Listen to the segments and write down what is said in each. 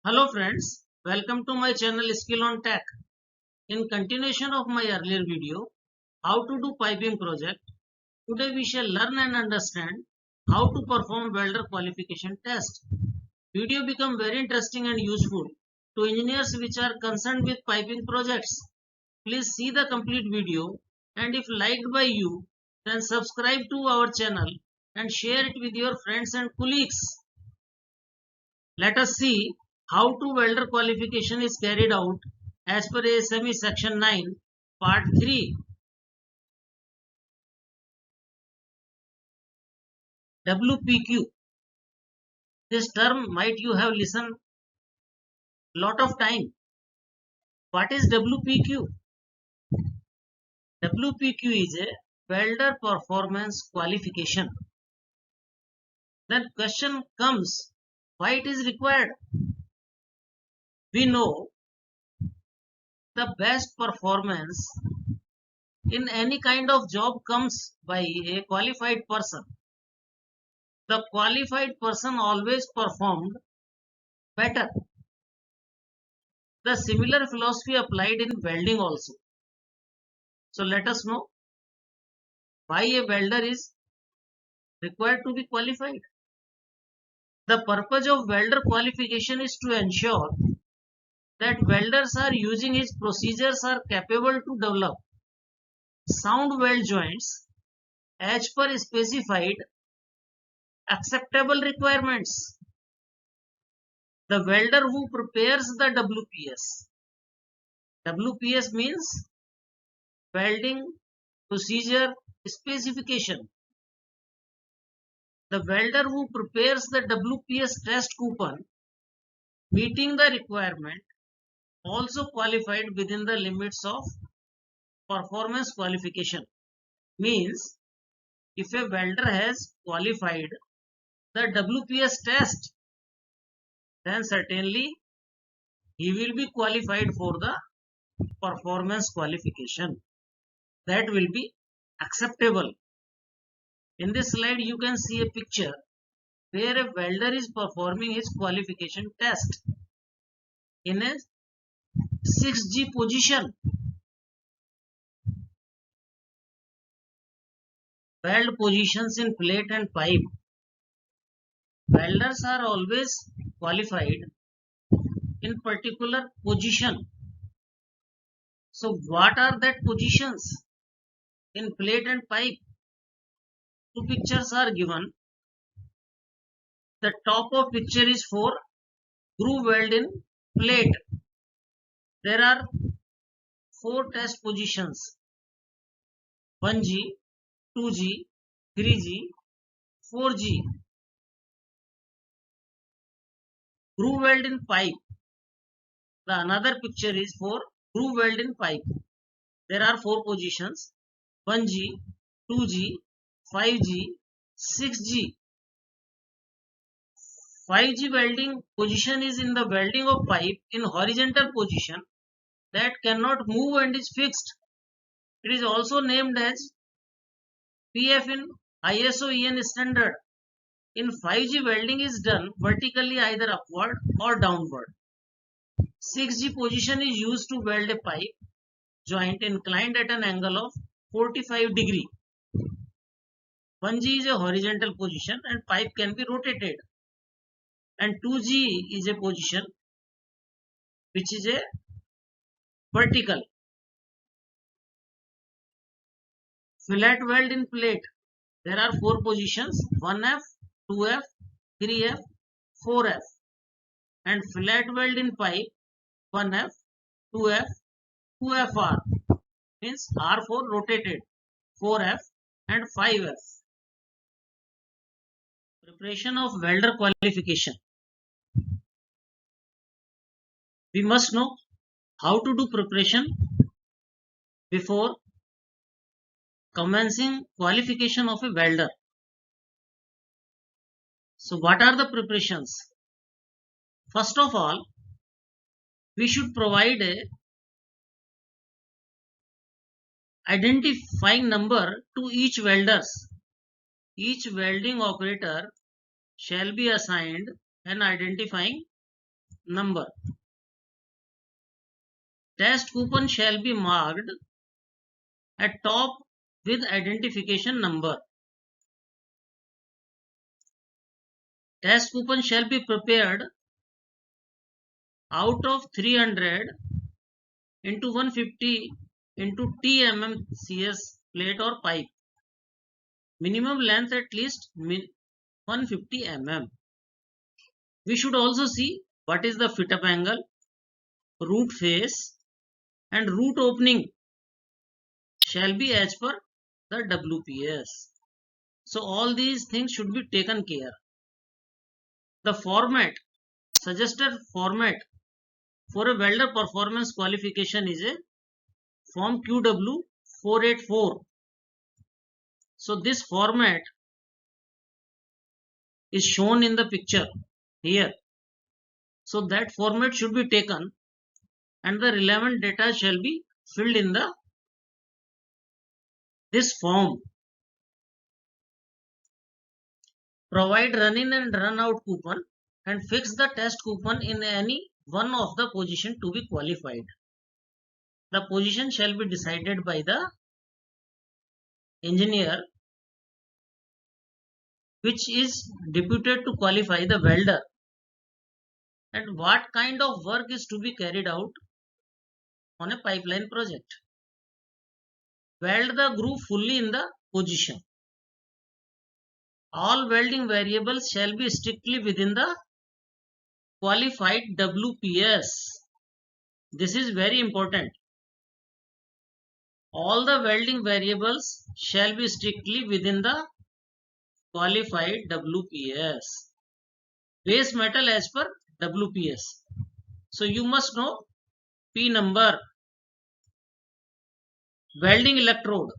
Hello friends, welcome to my channel Skill on Tech. In continuation of my earlier video, how to do piping project, today we shall learn and understand how to perform welder qualification test. Video become very interesting and useful to engineers which are concerned with piping projects. Please see the complete video and if liked by you, then subscribe to our channel and share it with your friends and colleagues. Let us see how to welder qualification is carried out as per ASME section 9 part 3. WPQ. This term might you have listened lot of time. What is WPQ? WPQ is a welder performance qualification. Then question comes, why it is required? We know the best performance in any kind of job comes by a qualified person. The qualified person always performed better. The similar philosophy applied in welding also. So let us know why a welder is required to be qualified. The purpose of welder qualification is to ensure that welders are using his procedures are capable to develop sound weld joints as per specified acceptable requirements. The welder who prepares the WPS means welding procedure specification. The welder who prepares the WPS test coupon meeting the requirement also qualified within the limits of performance qualification. Means if a welder has qualified the WPS test, then certainly he will be qualified for the performance qualification. That will be acceptable. In this slide you can see a picture where a welder is performing his qualification test in a 6G position. Weld positions in plate and pipe. Welders are always qualified in particular position. So what are that positions in plate and pipe? Two pictures are given. The top of picture is for groove weld in plate. There are 4 test positions: 1G, 2G, 3G, 4G. Groove weld in pipe. The another picture is for groove weld in pipe. There are 4 positions: 1G, 2G, 5G, 6G. 5G welding position is in the welding of pipe in horizontal position that cannot move and is fixed. It is also named as PF in ISO EN standard. In 5G welding is done vertically either upward or downward. 6G position is used to weld a pipe joint inclined at an angle of 45 degree. 1G is a horizontal position and pipe can be rotated. And 2G is a position which is a vertical. Fillet weld in plate. There are 4 positions: 1F, 2F, 3F, 4F. And fillet weld in pipe, 1F, 2F, 2FR. Means R for rotated, 4F and 5F. Preparation of welder qualification. We must know how to do preparation before commencing qualification of a welder. So what are the preparations? First of all, we should provide a identifying number to each welders. Each welding operator shall be assigned an identifying number. Test coupon shall be marked at top with identification number. Test coupon shall be prepared out of 300 into 150 into TMMCS plate or pipe. Minimum length at least 150 mm. We should also see what is the fit up angle, root face, and root opening shall be as per the WPS. So all these things should be taken care. The format, suggested format for a welder performance qualification is a Form QW 484. So this format is shown in the picture here. So that format should be taken and the relevant data shall be filled in this form. Provide run in and run out coupon and fix the test coupon in any one of the position to be qualified. The position shall be decided by the engineer, which is deputed to qualify the welder, and what kind of work is to be carried out on a pipeline project. Weld the groove fully in the position. All welding variables shall be strictly within the qualified WPS. This is very important. All the welding variables shall be strictly within the qualified WPS. Base metal as per WPS. So you must know P number. Welding electrode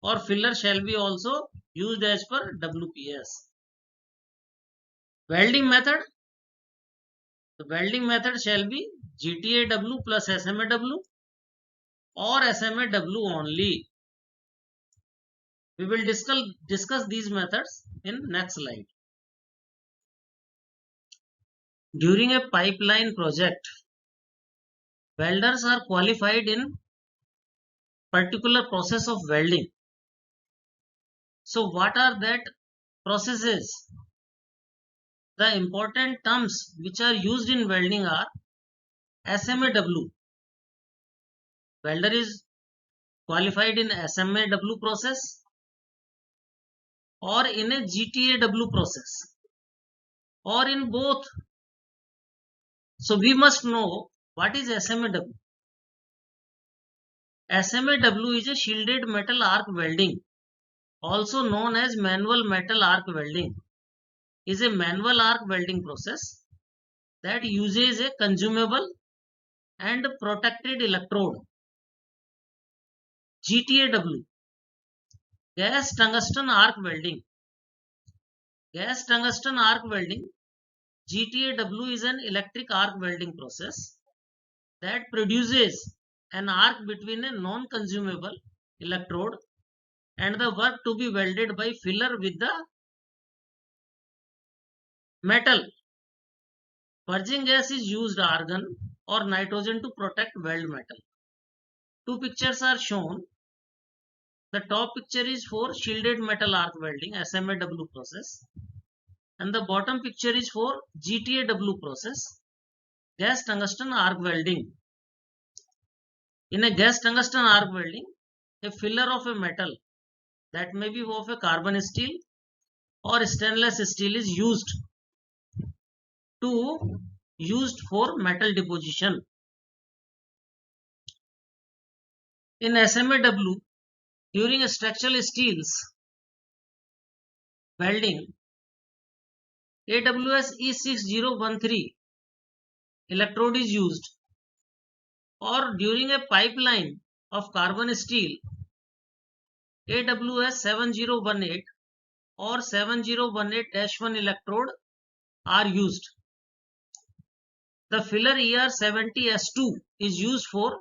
or filler shall be also used as per WPS. Welding method. The welding method shall be GTAW plus SMAW or SMAW only. We will discuss these methods in next slide. During a pipeline project, welders are qualified in particular process of welding. So what are that processes? The important terms which are used in welding are SMAW. Welder is qualified in SMAW process or in a GTAW process or in both. So we must know what is SMAW. SMAW is a shielded metal arc welding, also known as manual metal arc welding. Is a manual arc welding process that uses a consumable and protected electrode. GTAW, gas tungsten arc welding. Gas tungsten arc welding, GTAW, is an electric arc welding process that produces an arc between a non-consumable electrode and the work to be welded by filler with the metal. Purging gas is used argon or nitrogen to protect weld metal. Two pictures are shown. The top picture is for shielded metal arc welding SMAW process and the bottom picture is for GTAW process, gas tungsten arc welding. In a gas tungsten arc welding, a filler of a metal, that may be of a carbon steel or stainless steel, is used for metal deposition. In SMAW, during a structural steels welding, AWS E6013 electrode is used, or during a pipeline of carbon steel, AWS 7018 or 7018-1 electrode are used. The filler ER70S2 is used for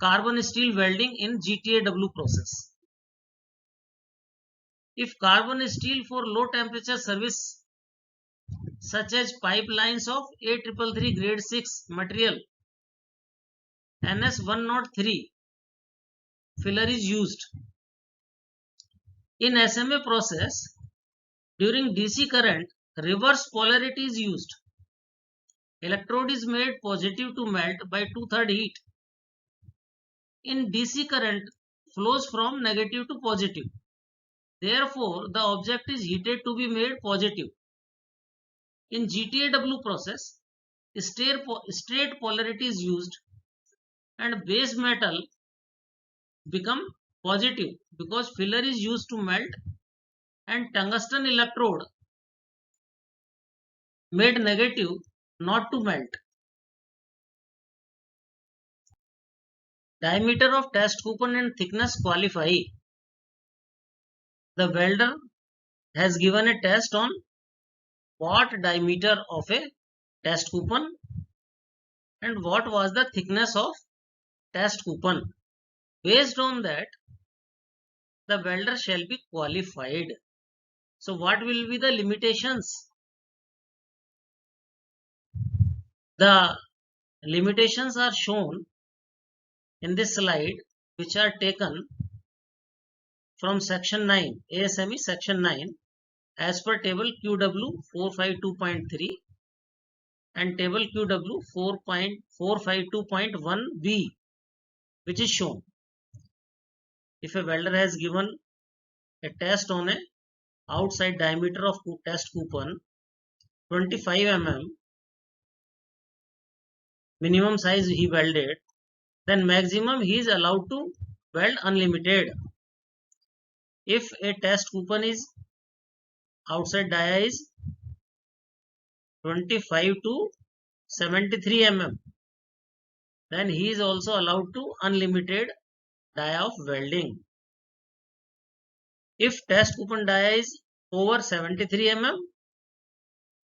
carbon steel welding in GTAW process. If carbon steel for low temperature service such as pipelines of A333 grade 6 material NS103 filler is used. In SMA process, during DC current, reverse polarity is used. Electrode is made positive to melt by 2/3 heat. In DC current flows from negative to positive. Therefore, the object is heated to be made positive. In GTAW process, straight polarity is used and base metal become positive because filler is used to melt, and tungsten electrode made negative not to melt. Diameter of test coupon and thickness qualify. The welder has given a test on what diameter of a test coupon and what was the thickness of test coupon. Based on that, the welder shall be qualified. So what will be the limitations? The limitations are shown in this slide, which are taken from section 9, ASME section 9, as per table QW 452.3 and table QW 4.452.1b, which is shown. If a welder has given a test on a outside diameter of test coupon 25 mm, minimum size he welded, then maximum he is allowed to weld unlimited. If a test coupon is outside dia is 25 to 73 mm, then he is also allowed to unlimited dia of welding. If test coupon dia is over 73 mm,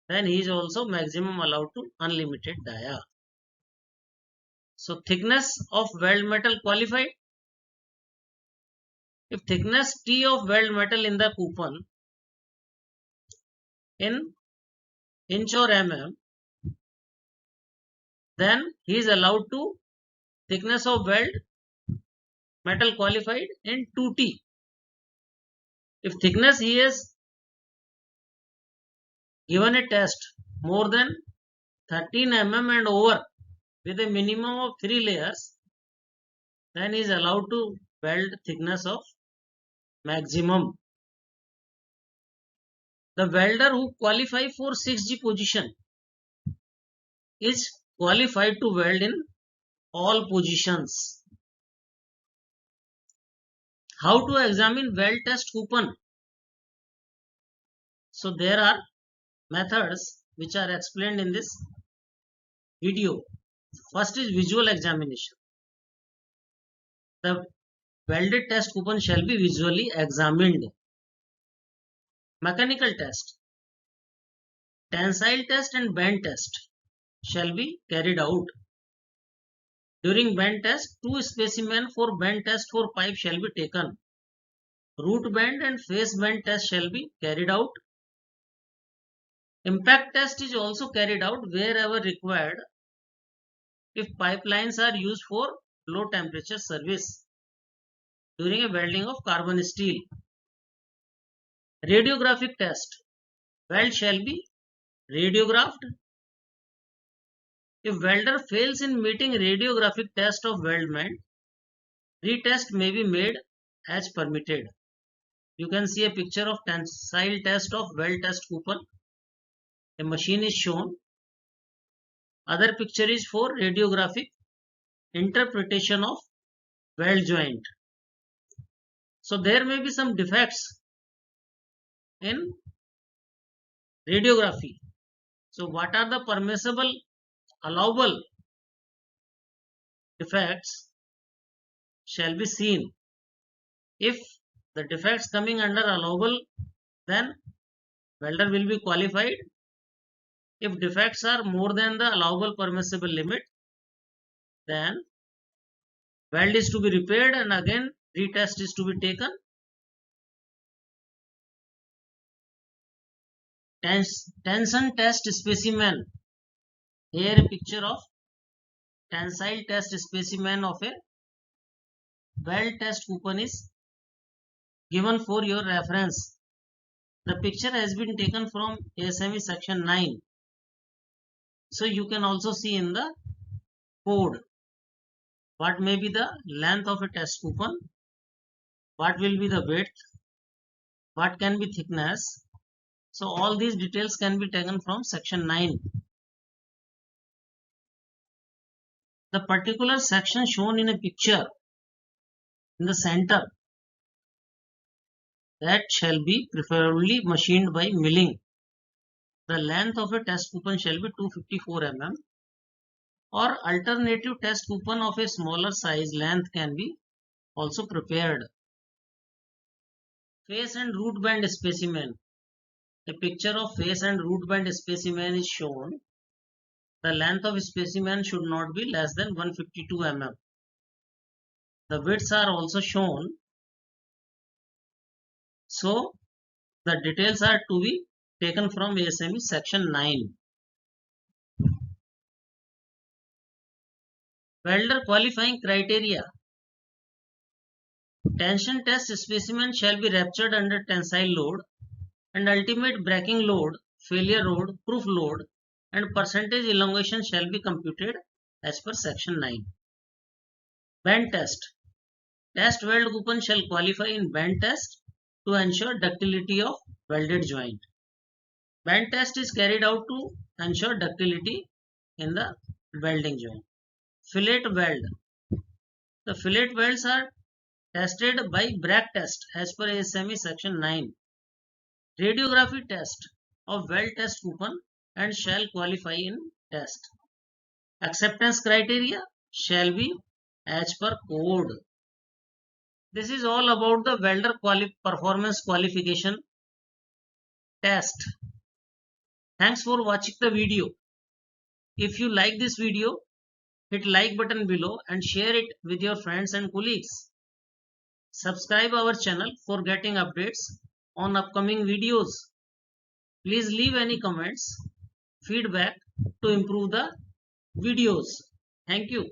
then he is also maximum allowed to unlimited dia. So thickness of weld metal qualified. If thickness T of weld metal in the coupon in inch or mm, then he is allowed to thickness of weld metal qualified in 2T. If thickness he has given a test more than 13 mm and over with a minimum of 3 layers, then he is allowed to weld thickness of maximum. The welder who qualify for 6G position is qualified to weld in all positions. How to examine weld test coupon? So there are methods which are explained in this video. First is visual examination. The welded test coupon shall be visually examined. Mechanical test, tensile test and bend test shall be carried out. During bend test, 2 specimens for bend test for pipe shall be taken. Root bend and face bend test shall be carried out. Impact test is also carried out wherever required if pipelines are used for low temperature service during a welding of carbon steel. Radiographic test, weld shall be radiographed. If welder fails in meeting radiographic test of weldment, retest may be made as permitted. You can see a picture of tensile test of weld test coupon. A machine is shown. Other picture is for radiographic interpretation of weld joint. So there may be some defects in radiography. So what are the permissible, allowable defects shall be seen. If the defects coming under allowable, then welder will be qualified. If defects are more than the allowable permissible limit, then weld is to be repaired and again retest is to be taken. tension test specimen. Here a picture of tensile test specimen of a weld test coupon is given for your reference. The picture has been taken from ASME section 9. So you can also see in the code what may be the length of a test coupon, what will be the width, what can be thickness. So all these details can be taken from section 9. The particular section shown in a picture in the center, that shall be preferably machined by milling. The length of a test coupon shall be 254 mm, or alternative test coupon of a smaller size length can be also prepared. Face and root band specimen. A picture of face and root band specimen is shown. The length of specimen should not be less than 152 mm. The widths are also shown. So the details are to be taken from ASME section 9. Welder qualifying criteria. Tension test specimen shall be ruptured under tensile load, and ultimate breaking load, failure load, proof load, and percentage elongation shall be computed as per section 9. Bend test. Test weld coupon shall qualify in bend test to ensure ductility of welded joint. Bend test is carried out to ensure ductility in the welding joint. Fillet weld. The fillet welds are tested by Bragg test as per ASME section 9. Radiography test of weld test coupon and shall qualify in test. Acceptance criteria shall be as per code. This is all about the welder performance qualification test. Thanks for watching the video. If you like this video, hit like button below and share it with your friends and colleagues. Subscribe our channel for getting updates on upcoming videos. Please leave any comments, feedback to improve the videos. Thank you.